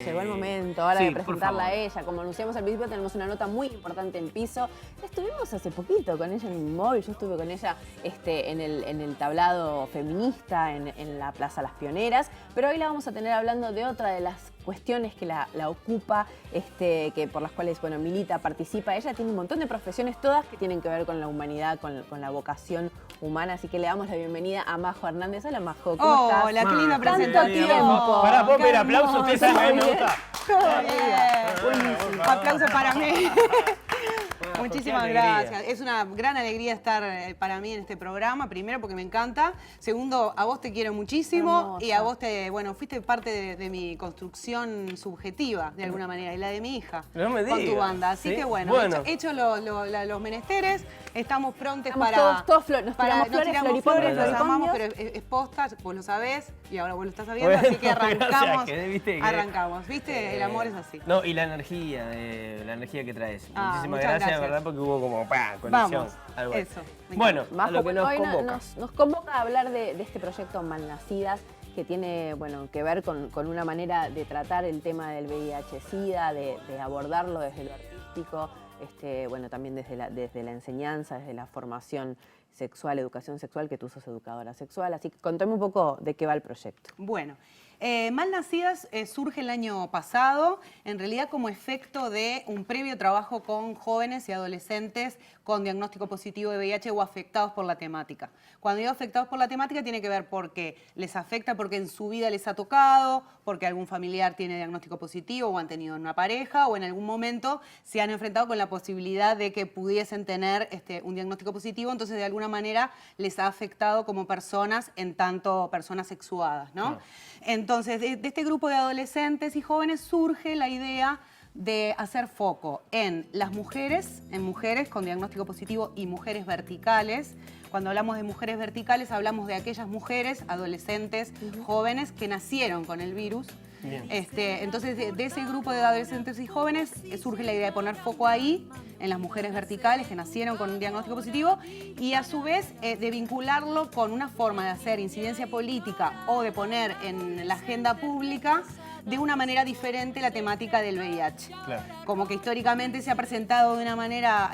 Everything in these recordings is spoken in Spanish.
Llegó el momento ahora Sí, de por presentarla a favor. ella. Como anunciamos al principio, tenemos una nota muy importante en piso. Estuvimos hace poquito con ella en un móvil. Yo estuve con ella en el tablado feminista en la Plaza Las Pioneras. Pero hoy la vamos a tener hablando de otra de las cuestiones que la ocupa, que por las cuales milita, participa. Ella tiene un montón de profesiones, todas que tienen que ver con la humanidad, con la vocación humana. Así que le damos la bienvenida a Majo Hernández. Hola, Majo, ¿cómo estás? Hola, qué linda Tanto presentación. tiempo. Pará, ¿puedo pedir Qué aplausos? Ustedes hermoso. saben que me Muy gusta. Todo bien. Buenísimo. Aplauso para mí. Qué Muchísimas alegría. gracias. Es una gran alegría estar para mí en este programa. Primero, porque me encanta. Segundo, a vos te quiero muchísimo. Hermosa. Y a vos fuiste parte de mi construcción subjetiva, de alguna manera, y la de mi hija. No me Con tu digas. banda. Así ¿Sí? que Bueno. hecho los menesteres. Estamos prontos Estamos para... todos nos tiramos flores, tiramos floripondios, flores, los floripondios. amamos, pero es posta, vos lo sabés, y ahora vos lo estás sabiendo, así que Bueno, arrancamos. gracias, que viste que- Arrancamos, ¿viste? El amor es así. No, y la energía que traes. Ah, Muchísimas muchas gracias, gracias. ¿verdad? Porque hubo como conexión. Vamos, algo así. eso, me Bueno, a Majo, lo que nos hoy convoca. nos convoca a hablar de este proyecto Malnacidas, que tiene que ver con una manera de tratar el tema del VIH-Sida, de abordarlo desde lo artístico, también desde la enseñanza, desde la formación sexual, educación sexual, que tú sos educadora sexual. Así que contame un poco de qué va el proyecto. Bueno, Malnacidas surge el año pasado, en realidad como efecto de un previo trabajo con jóvenes y adolescentes con diagnóstico positivo de VIH o afectados por la temática. Cuando digo afectados por la temática tiene que ver porque les afecta, porque en su vida les ha tocado, porque algún familiar tiene diagnóstico positivo o han tenido una pareja o en algún momento se han enfrentado con la posibilidad de que pudiesen tener un diagnóstico positivo, entonces de alguna manera les ha afectado como personas en tanto personas sexuadas, ¿no? Claro. Entonces, de este grupo de adolescentes y jóvenes surge la idea de hacer foco en las mujeres, en mujeres con diagnóstico positivo y mujeres verticales. Cuando hablamos de mujeres verticales, hablamos de aquellas mujeres, adolescentes, jóvenes que nacieron con el virus. Bien. Entonces, de ese grupo de adolescentes y jóvenes surge la idea de poner foco ahí, en las mujeres verticales que nacieron con un diagnóstico positivo y a su vez de vincularlo con una forma de hacer incidencia política o de poner en la agenda pública de una manera diferente la temática del VIH. Claro. Como que históricamente se ha presentado de una manera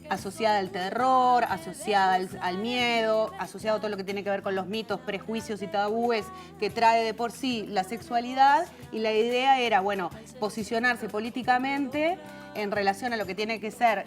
asociada al terror, asociada al miedo, asociado a todo lo que tiene que ver con los mitos, prejuicios y tabúes que trae de por sí la sexualidad, y la idea era, posicionarse políticamente en relación a lo que tiene que ser,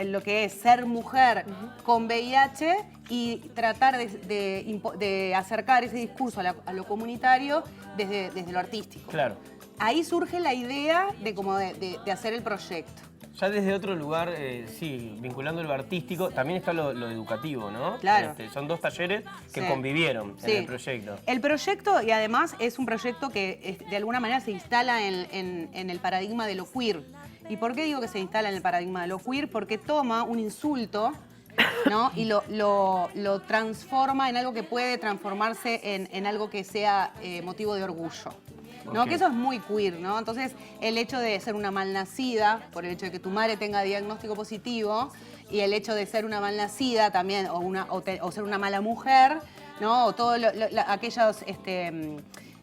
lo que es ser mujer con VIH y tratar de acercar ese discurso a lo comunitario desde lo artístico. Claro. Ahí surge la idea de hacer el proyecto. Ya desde otro lugar, sí, vinculando lo artístico, también está lo educativo, ¿no? Claro. Son dos talleres que Sí. convivieron Sí. en el proyecto. El proyecto, y además es un proyecto que de alguna manera se instala en el paradigma de lo queer. ¿Y por qué digo que se instala en el paradigma de lo queer? Porque toma un insulto, ¿no? Y lo transforma en algo que puede transformarse en algo que sea motivo de orgullo. ¿No? Ok. Que eso es muy queer, ¿no? Entonces, el hecho de ser una malnacida, por el hecho de que tu madre tenga diagnóstico positivo, y el hecho de ser una malnacida también, o ser una mala mujer, ¿no? O todos aquellos,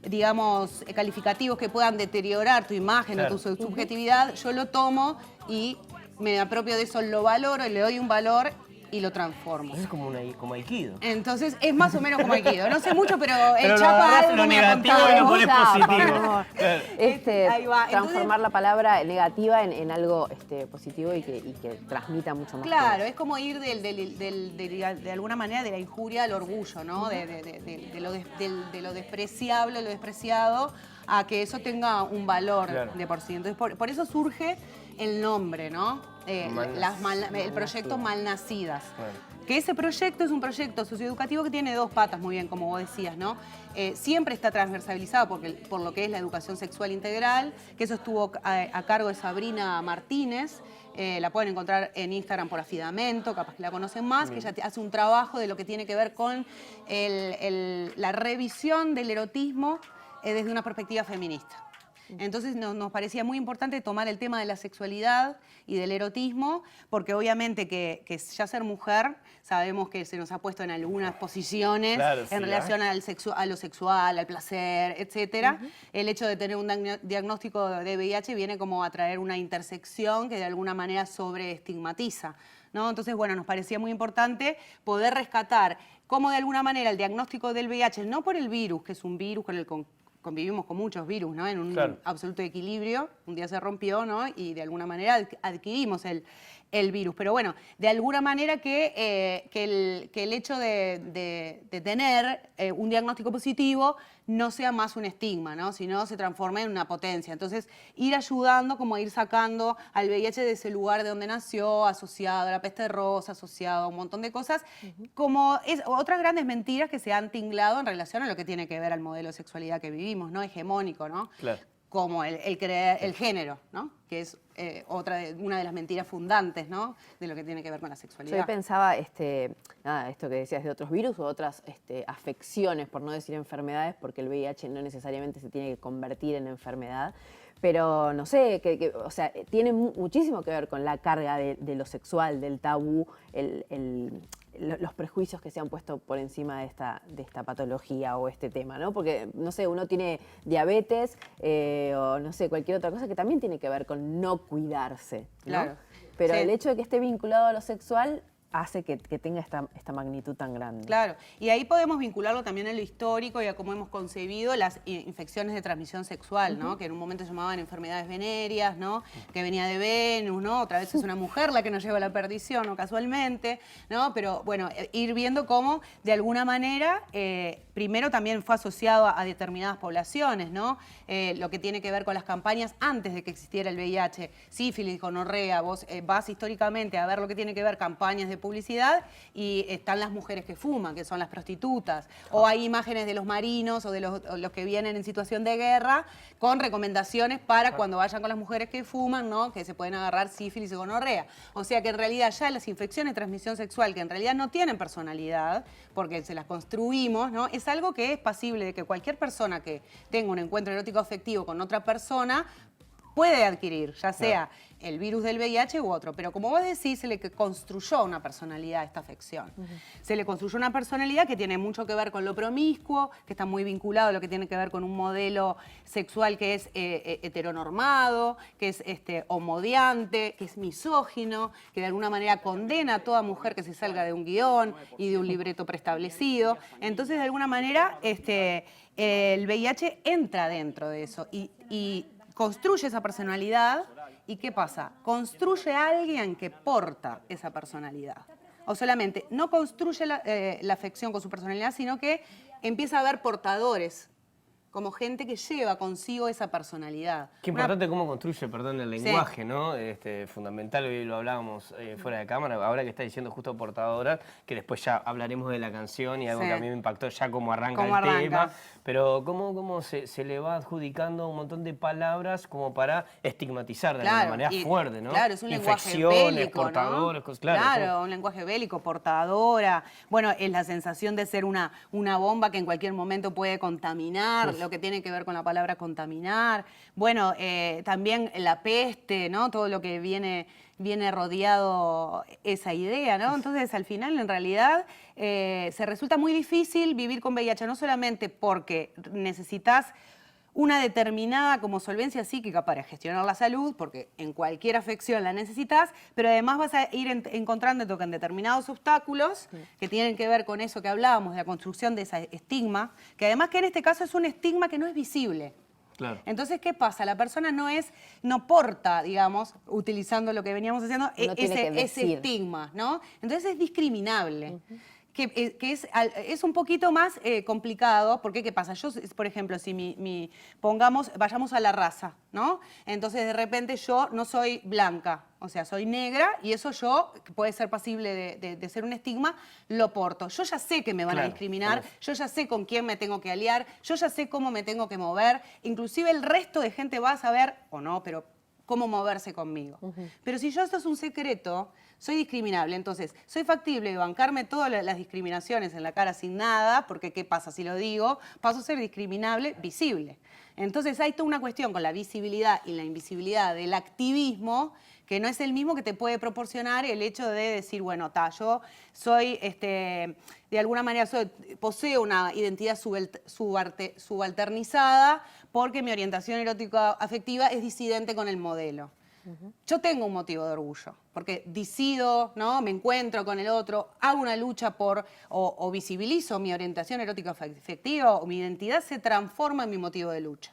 digamos, calificativos que puedan deteriorar tu imagen Claro. o tu subjetividad, yo lo tomo y me apropio de eso, lo valoro, le doy un valor y lo transformo. Eso es como Aikido. Entonces, es más o menos como Aikido. No sé mucho, pero el Pero lo chapa agarrás algo lo me ha negativo contado. y lo pones Por positivo. favor. Claro. Ahí va. Transformar Entonces, la palabra negativa en algo positivo y que transmita mucho más. claro, es como ir de alguna manera de la injuria al orgullo, ¿no? De lo despreciable, lo despreciado, a que eso tenga un valor Claro. de por sí. Entonces, por eso surge el nombre, ¿no? El proyecto Malnacidas. Claro. Que ese proyecto es un proyecto socioeducativo que tiene dos patas, muy bien, como vos decías, ¿no? Siempre está transversalizado por lo que es la educación sexual integral, que eso estuvo a cargo de Sabrina Martínez. La pueden encontrar en Instagram por Afidamento, capaz que la conocen más, que ella hace un trabajo de lo que tiene que ver con la revisión del erotismo desde una perspectiva feminista. Entonces nos parecía muy importante tomar el tema de la sexualidad y del erotismo, porque obviamente que ya ser mujer, sabemos que se nos ha puesto en algunas posiciones en relación a lo sexual, al placer, etcétera. El hecho de tener un diagnóstico de VIH viene como a traer una intersección que de alguna manera sobreestigmatiza, ¿no? Entonces, bueno, nos parecía muy importante poder rescatar cómo de alguna manera el diagnóstico del VIH, no por el virus, que es un virus con el convivimos con muchos virus, ¿no? En un absoluto equilibrio, un día se rompió, ¿no? Y de alguna manera adquirimos el virus. Pero bueno, de alguna manera que el hecho de tener un diagnóstico positivo no sea más un estigma, ¿no? Sino se transforme en una potencia. Entonces, ir ayudando como a ir sacando al VIH de ese lugar de donde nació, asociado a la peste rosa, asociado a un montón de cosas, como otras grandes mentiras que se han tinglado en relación a lo que tiene que ver al modelo de sexualidad que vivimos, ¿no? Hegemónico, ¿no? Claro. Como el género, ¿no? Que es una de las mentiras fundantes, ¿no? De lo que tiene que ver con la sexualidad. Yo pensaba, esto que decías de otros virus o otras afecciones, por no decir enfermedades, porque el VIH no necesariamente se tiene que convertir en enfermedad, pero no sé, o sea, tiene muchísimo que ver con la carga de lo sexual, del tabú, los prejuicios que se han puesto por encima de esta patología o este tema, ¿no? Porque, no sé, uno tiene diabetes o, no sé, cualquier otra cosa que también tiene que ver con no cuidarse, ¿no? Claro. Pero el hecho de que esté vinculado a lo sexual hace que tenga esta magnitud tan grande. Claro, y ahí podemos vincularlo también a lo histórico y a cómo hemos concebido las infecciones de transmisión sexual, ¿no? Que en un momento se llamaban enfermedades venéreas, ¿no? Que venía de Venus, ¿no? Otra vez es una mujer la que nos lleva a la perdición, ¿no? Casualmente, ¿no? Pero bueno, ir viendo cómo de alguna manera, primero también fue asociado a determinadas poblaciones, ¿no? Lo que tiene que ver con las campañas antes de que existiera el VIH, sífilis, gonorrea, vos vas históricamente a ver lo que tiene que ver campañas de publicidad y están las mujeres que fuman, que son las prostitutas, o hay imágenes de los marinos o de los que vienen en situación de guerra con recomendaciones para cuando vayan con las mujeres que fuman, ¿no? Que se pueden agarrar sífilis y gonorrea. O sea que en realidad ya las infecciones de transmisión sexual, que en realidad no tienen personalidad, porque se las construimos, ¿no? Es algo que es pasible de que cualquier persona que tenga un encuentro erótico afectivo con otra persona puede adquirir, ya sea el virus del VIH u otro. Pero como vos decís, se le construyó una personalidad a esta afección. Se le construyó una personalidad que tiene mucho que ver con lo promiscuo, que está muy vinculado a lo que tiene que ver con un modelo sexual que es heteronormado, que es homodiante, que es misógino, que de alguna manera condena a toda mujer que se salga de un guión y de un libreto preestablecido. Entonces, de alguna manera, el VIH entra dentro de eso y construye esa personalidad. ¿Y qué pasa? Construye a alguien que porta esa personalidad. O solamente no construye la afección con su personalidad, sino que empieza a haber portadores, como gente que lleva consigo esa personalidad. Qué importante cómo construye, perdón, el lenguaje, ¿no? Fundamental, hoy lo hablábamos fuera de cámara, ahora que está diciendo justo portadora, que después ya hablaremos de la canción y algo que a mí me impactó ya cómo arranca el tema. Pero cómo se le va adjudicando un montón de palabras como para estigmatizar de alguna manera fuerte, ¿no? Claro, es un lenguaje bélico, portadores, ¿no? Claro, un lenguaje bélico, portadora. Bueno, es la sensación de ser una bomba que en cualquier momento puede contaminar, lo que tiene que ver con la palabra contaminar. Bueno, también la peste, ¿no? Todo lo que viene rodeado esa idea, ¿no? Entonces, al final, en realidad, se resulta muy difícil vivir con VIH, no solamente porque necesitas una determinada como solvencia psíquica para gestionar la salud, porque en cualquier afección la necesitas, pero además vas a ir encontrándote con determinados obstáculos que tienen que ver con eso que hablábamos, de la construcción de ese estigma, que además que en este caso es un estigma que no es visible. Claro. Entonces, ¿qué pasa? La persona no porta, digamos, utilizando lo que veníamos haciendo, ese estigma, ¿no? Entonces es discriminable. Que es un poquito más complicado, porque ¿qué pasa? Yo, por ejemplo, si vayamos a la raza, ¿no? Entonces, de repente yo no soy blanca, o sea, soy negra, y eso que puede ser pasible de ser un estigma, lo porto. Yo ya sé que me van a discriminar, yo ya sé con quién me tengo que aliar, yo ya sé cómo me tengo que mover, inclusive el resto de gente va a saber, o no, pero cómo moverse conmigo. Pero si yo esto es un secreto, soy discriminable. Entonces, soy factible de bancarme todas las discriminaciones en la cara sin nada, porque ¿qué pasa si lo digo? Paso a ser discriminable visible. Entonces, hay toda una cuestión con la visibilidad y la invisibilidad del activismo que no es el mismo que te puede proporcionar el hecho de decir, bueno, yo soy, de alguna manera, poseo una identidad subalternizada porque mi orientación erótico-afectiva es disidente con el modelo. Yo tengo un motivo de orgullo, porque decido, ¿no? Me encuentro con el otro, hago una lucha o visibilizo mi orientación erótico-afectiva o mi identidad se transforma en mi motivo de lucha.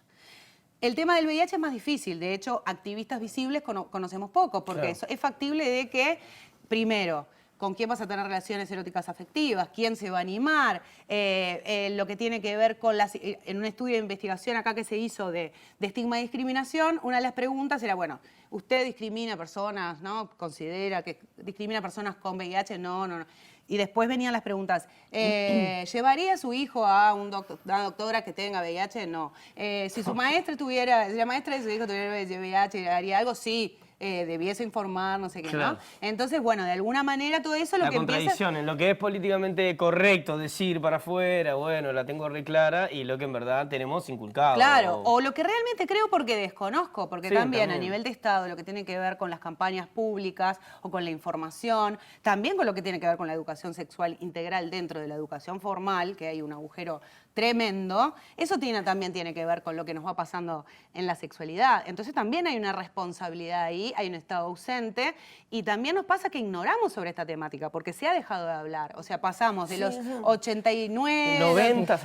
El tema del VIH es más difícil, de hecho, activistas visibles conocemos poco, porque es factible de que, primero, con quién vas a tener relaciones eróticas afectivas, quién se va a animar, lo que tiene que ver con en un estudio de investigación acá que se hizo de estigma y discriminación, una de las preguntas era, bueno, ¿usted discrimina personas, no? ¿Considera que discrimina personas con VIH? No, no, no. Y después venían las preguntas, ¿llevaría a su hijo a una doctora que tenga VIH? No. Si su maestra si la maestra de su hijo tuviera VIH, ¿haría algo? Sí. Debiese informar, no sé qué, ¿no? Entonces, bueno, de alguna manera todo eso lo que empieza... La contradicción en lo que es políticamente correcto decir para afuera, bueno, la tengo re clara, y lo que en verdad tenemos inculcado. Claro, o lo que realmente creo porque desconozco, porque también a nivel de Estado, lo que tiene que ver con las campañas públicas o con la información, también con lo que tiene que ver con la educación sexual integral dentro de la educación formal, que hay un agujero tremendo, eso también tiene que ver con lo que nos va pasando en la sexualidad. Entonces también hay una responsabilidad ahí, hay un Estado ausente y también nos pasa que ignoramos sobre esta temática porque se ha dejado de hablar. O sea, pasamos de los 89,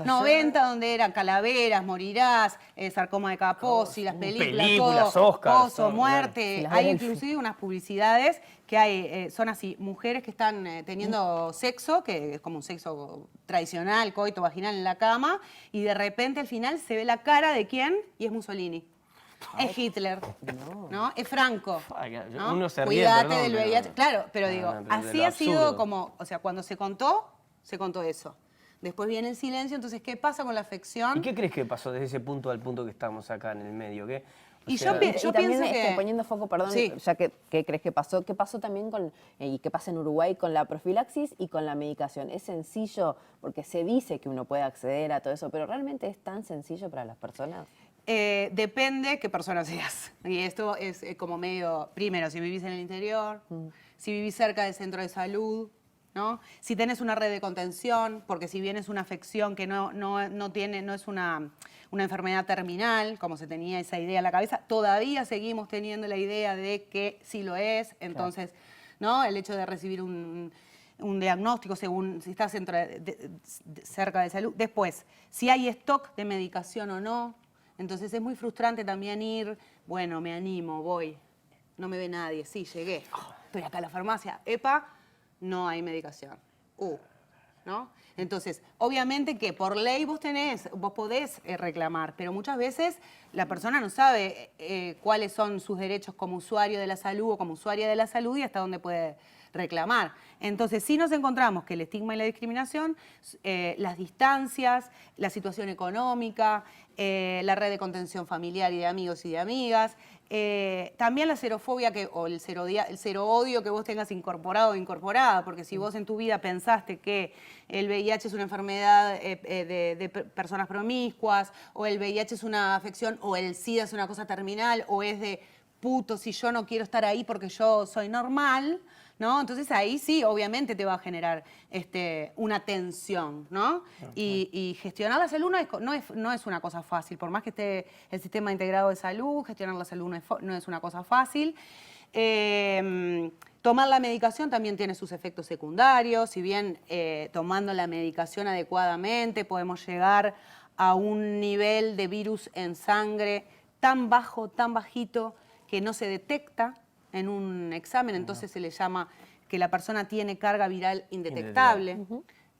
90 donde eran Calaveras, Morirás, Sarcoma de Kaposi, las películas, Oscar, muerte. Hay inclusive unas publicidades que son así, mujeres que están teniendo sexo, que es como un sexo tradicional, coito vaginal en la cama, y de repente al final se ve la cara de ¿quién? Y es Mussolini. Es Hitler, ¿no? Es Franco, ¿no? Uno se ríe, Cuídate del VIH. Claro, pero digo, así ha sido como, o sea, cuando se contó eso. Después viene el silencio, entonces, ¿qué pasa con la afección? ¿Y qué crees que pasó desde ese punto al punto que estamos acá en el medio? ¿Qué? Yo pienso que... poniendo foco, perdón, ya que crees que pasó, ¿qué pasó también y qué pasa en Uruguay con la profilaxis y con la medicación? Es sencillo, porque se dice que uno puede acceder a todo eso, pero ¿realmente es tan sencillo para las personas? Depende qué persona seas. Y esto es como medio, primero, si vivís en el interior, si vivís cerca del centro de salud, ¿no? Si tenés una red de contención, porque si bien es una afección que no es una enfermedad terminal, como se tenía esa idea en la cabeza, todavía seguimos teniendo la idea de que sí lo es. Entonces, ¿no? El hecho de recibir un diagnóstico según si estás cerca de salud. Después, si hay stock de medicación o no. Entonces es muy frustrante también ir, bueno, me animo, voy, no me ve nadie, sí, llegué, estoy acá a la farmacia, epa, no hay medicación, ¿no? Entonces, obviamente que por ley vos podés reclamar, pero muchas veces la persona no sabe cuáles son sus derechos como usuario de la salud o como usuaria de la salud y hasta dónde puede reclamar. Entonces, sí nos encontramos que el estigma y la discriminación, las distancias, la situación económica, la red de contención familiar y de amigos y de amigas, también la xerofobia o el xeroodio que vos tengas incorporado o incorporada, porque si vos en tu vida pensaste que el VIH es una enfermedad de personas promiscuas, o el VIH es una afección, o el SIDA es una cosa terminal, o es de puto si yo no quiero estar ahí porque yo soy normal, ¿no? Entonces ahí sí, obviamente te va a generar una tensión, ¿no? Y gestionar la salud no es una cosa fácil, por más que esté el sistema integrado de salud, gestionar la salud no es una cosa fácil. Tomar la medicación también tiene sus efectos secundarios, si bien tomando la medicación adecuadamente podemos llegar a un nivel de virus en sangre tan bajo, tan bajito, que no se detecta en un examen, entonces se le llama que la persona tiene carga viral indetectable.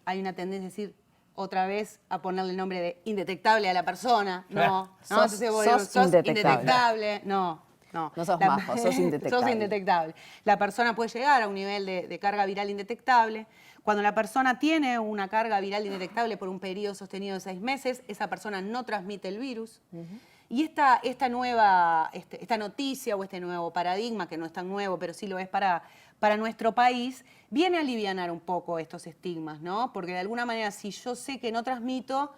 Hay una tendencia a decir otra vez a ponerle el nombre de indetectable a la persona. No, sos indetectable. No sos majo, sos indetectable. Sos indetectable. La persona puede llegar a un nivel de carga viral indetectable. Cuando la persona tiene una carga viral indetectable por un periodo sostenido de 6 meses, esa persona no transmite el virus. Y esta nueva, esta noticia o este nuevo paradigma, que no es tan nuevo, pero sí lo es para nuestro país, viene a alivianar un poco estos estigmas, ¿no? Porque de alguna manera, si yo sé que no transmito,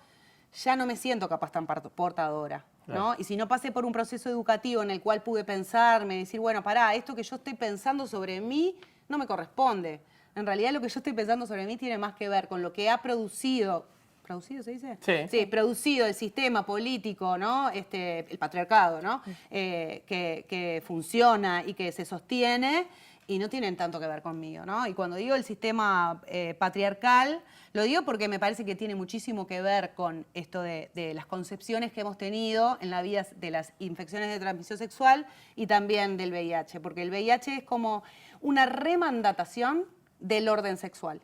ya no me siento capaz tan portadora, ¿no? Claro. Y si no pasé por un proceso educativo en el cual pude pensarme, decir, bueno, pará, esto que yo estoy pensando sobre mí no me corresponde. En realidad lo que yo estoy pensando sobre mí tiene más que ver con lo que ha producido. ¿Producido se dice? Sí. Sí, producido el sistema político, ¿no? El patriarcado, ¿no? Que funciona y que se sostiene y no tienen tanto que ver conmigo, ¿no? Y cuando digo el sistema patriarcal, lo digo porque me parece que tiene muchísimo que ver con esto de las concepciones que hemos tenido en la vida de las infecciones de transmisión sexual y también del VIH, porque el VIH es como una remandatación del orden sexual.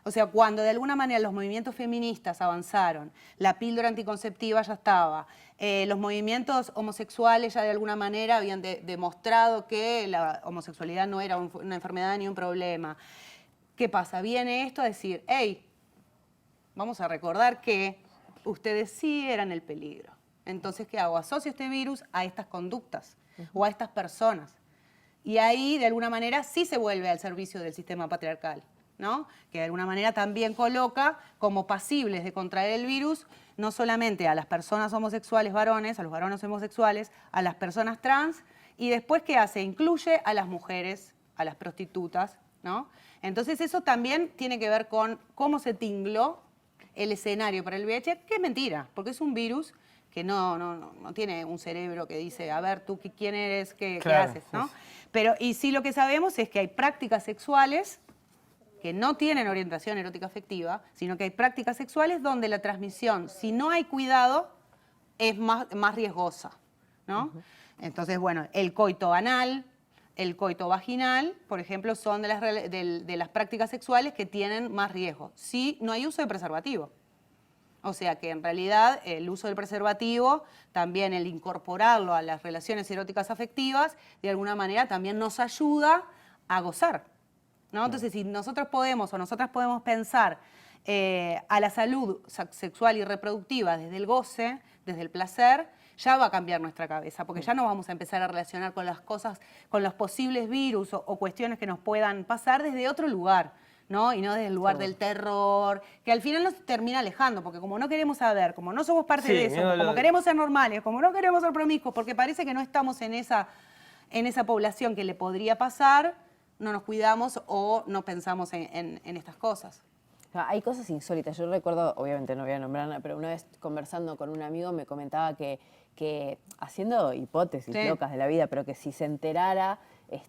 O sea, cuando de alguna manera los movimientos feministas avanzaron, la píldora anticonceptiva ya estaba, los movimientos homosexuales ya de alguna manera habían demostrado que la homosexualidad no era una enfermedad ni un problema. ¿Qué pasa? Viene esto a decir, hey, vamos a recordar que ustedes sí eran el peligro. Entonces, ¿qué hago? Asocio este virus a estas conductas o a estas personas. Y ahí, de alguna manera, sí se vuelve al servicio del sistema patriarcal, ¿no? Que de alguna manera también coloca como pasibles de contraer el virus no solamente a las personas homosexuales varones, a los varones homosexuales, a las personas trans, y después, ¿qué hace? Incluye a las mujeres, a las prostitutas, ¿no? Entonces eso también tiene que ver con cómo se tingló el escenario para el VIH, que es mentira, porque es un virus que no tiene un cerebro que dice, a ver, tú quién eres, qué haces, ¿no? Pero, y sí lo que sabemos es que hay prácticas sexuales que no tienen orientación erótica afectiva, sino que hay prácticas sexuales donde la transmisión, si no hay cuidado, es más riesgosa, ¿no? Entonces, bueno, el coito anal, el coito vaginal, por ejemplo, son de las prácticas sexuales que tienen más riesgo, si no hay uso de preservativo. O sea que en realidad el uso del preservativo, también el incorporarlo a las relaciones eróticas afectivas, de alguna manera también nos ayuda a gozar, ¿no? Entonces, si nosotros podemos o nosotras podemos pensar a la salud sexual y reproductiva desde el goce, desde el placer, ya va a cambiar nuestra cabeza, porque ya no vamos a empezar a relacionar con las cosas, con los posibles virus o cuestiones que nos puedan pasar desde otro lugar, ¿no? Y no desde el lugar del terror, que al final nos termina alejando, porque como no queremos saber, como no somos parte de eso, como queremos ser normales, como no queremos ser promiscuos, porque parece que no estamos en esa población que le podría pasar, no nos cuidamos o no pensamos en estas cosas. Hay cosas insólitas. Yo recuerdo, obviamente no voy a nombrarla, pero una vez conversando con un amigo me comentaba que haciendo hipótesis locas de la vida, pero que si se enterara,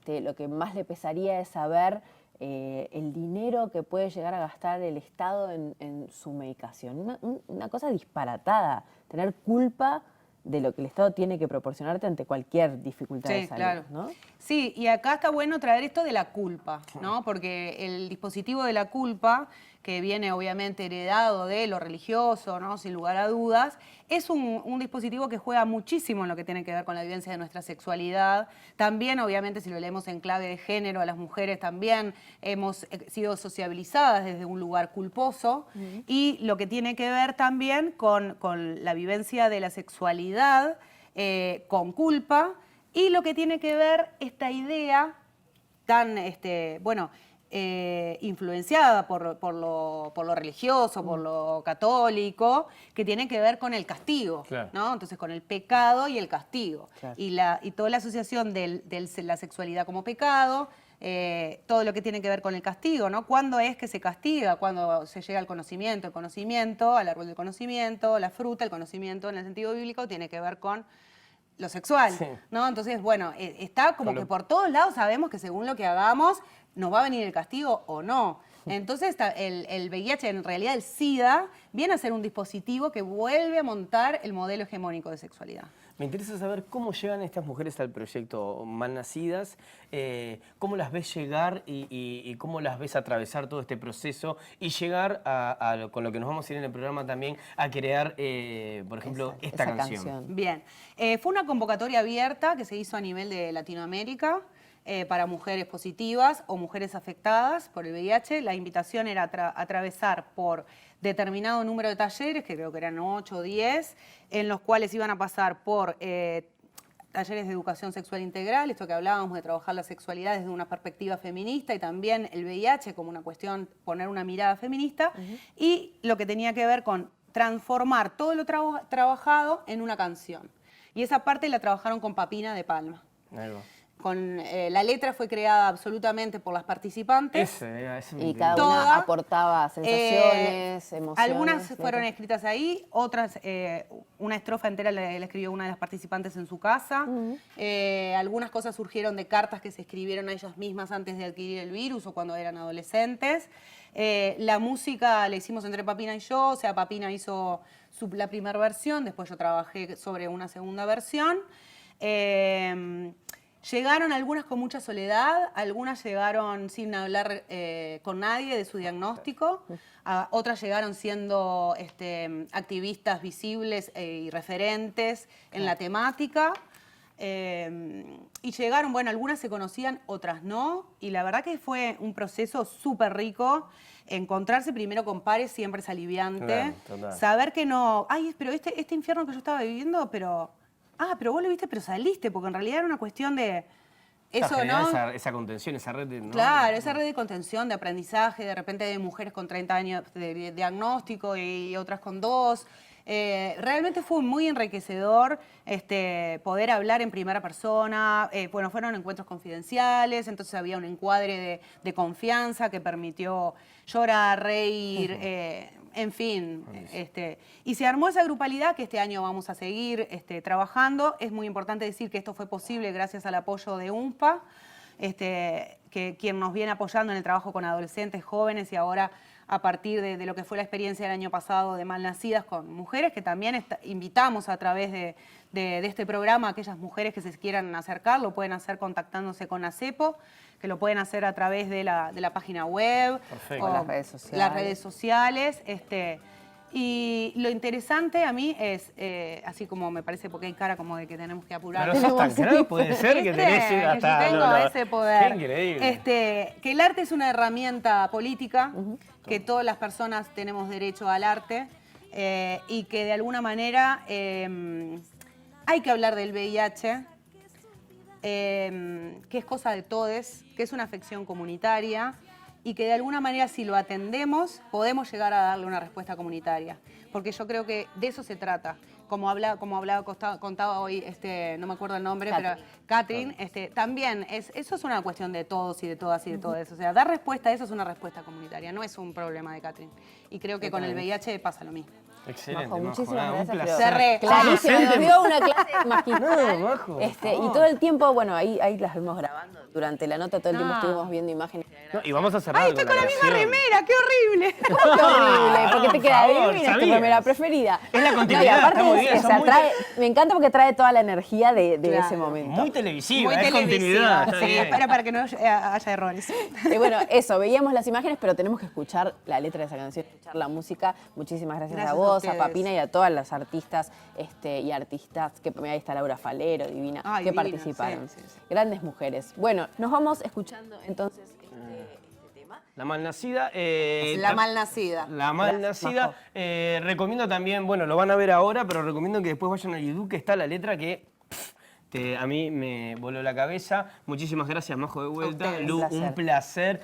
lo que más le pesaría es saber el dinero que puede llegar a gastar el Estado en su medicación. Una cosa disparatada, tener culpa de lo que el Estado tiene que proporcionarte ante cualquier dificultad de salud, claro, ¿no? Sí, y acá está bueno traer esto de la culpa, ¿no? Porque el dispositivo de la culpa, que viene obviamente heredado de lo religioso, ¿no? Sin lugar a dudas, es un dispositivo que juega muchísimo en lo que tiene que ver con la vivencia de nuestra sexualidad. También, obviamente, si lo leemos en clave de género, a las mujeres también hemos sido sociabilizadas desde un lugar culposo. Y lo que tiene que ver también con la vivencia de la sexualidad con culpa, y lo que tiene que ver esta idea tan, influenciada por lo religioso, por lo católico, que tiene que ver con el castigo, claro, ¿no? Entonces, con el pecado y el castigo. Claro. Y toda la asociación de la sexualidad como pecado, todo lo que tiene que ver con el castigo, ¿no? ¿Cuándo es que se castiga? Cuando se llega al conocimiento. El conocimiento, al árbol del conocimiento, la fruta, el conocimiento en el sentido bíblico, tiene que ver con lo sexual, sí, ¿no? Entonces, bueno, está como que por todos lados sabemos que según lo que hagamos nos va a venir el castigo o no. Entonces, el VIH, en realidad el SIDA, viene a ser un dispositivo que vuelve a montar el modelo hegemónico de sexualidad. Me interesa saber cómo llegan estas mujeres al proyecto Malnacidas, cómo las ves llegar y cómo las ves atravesar todo este proceso y llegar con lo que nos vamos a ir en el programa también, a crear, por ejemplo, esta canción. Bien, fue una convocatoria abierta que se hizo a nivel de Latinoamérica, para mujeres positivas o mujeres afectadas por el VIH. La invitación era atravesar por determinado número de talleres, que creo que eran 8 o 10, en los cuales iban a pasar por talleres de educación sexual integral, esto que hablábamos de trabajar la sexualidad desde una perspectiva feminista y también el VIH como una cuestión, poner una mirada feminista, y lo que tenía que ver con transformar todo lo trabajado en una canción. Y esa parte la trabajaron con Papina de Palma. La letra fue creada absolutamente por las participantes. Y cada una aportaba sensaciones, emociones. Algunas fueron escritas ahí, otras, una estrofa entera la escribió una de las participantes en su casa. Algunas cosas surgieron de cartas que se escribieron a ellas mismas antes de adquirir el virus o cuando eran adolescentes. La música la hicimos entre Papina y yo, o sea, Papina hizo la primera versión, después yo trabajé sobre una segunda versión. Llegaron algunas con mucha soledad, algunas llegaron sin hablar con nadie de su diagnóstico, otras llegaron siendo activistas visibles y referentes en la temática. Y llegaron, bueno, algunas se conocían, otras no, y la verdad que fue un proceso súper rico. Encontrarse primero con pares siempre es aliviante. Claro, saber que no, ay, pero este infierno que yo estaba viviendo, pero vos lo viste, pero saliste, porque en realidad era una cuestión de eso, ¿no? Esa contención, esa red de... ¿no? Claro, esa red de contención, de aprendizaje, de repente de mujeres con 30 años de diagnóstico y otras con 2. Realmente fue muy enriquecedor poder hablar en primera persona. Bueno, fueron encuentros confidenciales, entonces había un encuadre de confianza que permitió llorar, reír, en fin. Y se armó esa grupalidad que este año vamos a seguir trabajando. Es muy importante decir que esto fue posible gracias al apoyo de UNFPA, quien nos viene apoyando en el trabajo con adolescentes, jóvenes y ahora a partir de lo que fue la experiencia del año pasado de Malnacidas con mujeres, que también invitamos a través de este programa a aquellas mujeres que se quieran acercar, lo pueden hacer contactándose con ACEPO, que lo pueden hacer a través de la página web, o las redes sociales. Y lo interesante a mí es, así como me parece, porque hay cara como de que tenemos que apurar. Pero sos tan grave, puede ser que tenés hasta... Yo tengo ese poder. Qué increíble. Que el arte es una herramienta política, que todas las personas tenemos derecho al arte y que de alguna manera hay que hablar del VIH, que es cosa de todes, que es una afección comunitaria y que de alguna manera si lo atendemos podemos llegar a darle una respuesta comunitaria. Porque yo creo que de eso se trata. Contaba hoy, no me acuerdo el nombre, pero Catherine, también eso es una cuestión de todos y de todas y de todos. O sea, dar respuesta a eso es una respuesta comunitaria, no es un problema de Catherine. Y creo que con el VIH pasa lo mismo. Excelente, Majo, muchísimas gracias. un placer. Clarísimo, nos dio una clase magistral. Majo, y todo el tiempo, bueno, ahí las vemos grabando. Durante la nota todo el tiempo estuvimos viendo imágenes. Y vamos a cerrar. ¡Ay, estoy con la misma remera! ¡Qué horrible! ¡Qué horrible! Porque te queda divina, es tu remera preferida. Es la continuidad, está muy bien. Me encanta porque trae toda la energía de ese momento. Muy televisiva, muy es continuidad. Sí, para que no haya errores. Bueno, eso, veíamos las imágenes, pero tenemos que escuchar la letra de esa canción, escuchar la música. Muchísimas gracias a vos, a Papina y a todas las artistas y artistas, que ahí está Laura Falero, divina, que participaron. Sí. Grandes mujeres. Bueno, nos vamos escuchando entonces este tema. La Malnacida. La Malnacida. La Malnacida. Recomiendo también, bueno, lo van a ver ahora, pero recomiendo que después vayan a YouTube, que está la letra que a mí me voló la cabeza. Muchísimas gracias, Majo, de vuelta. Lu, un placer.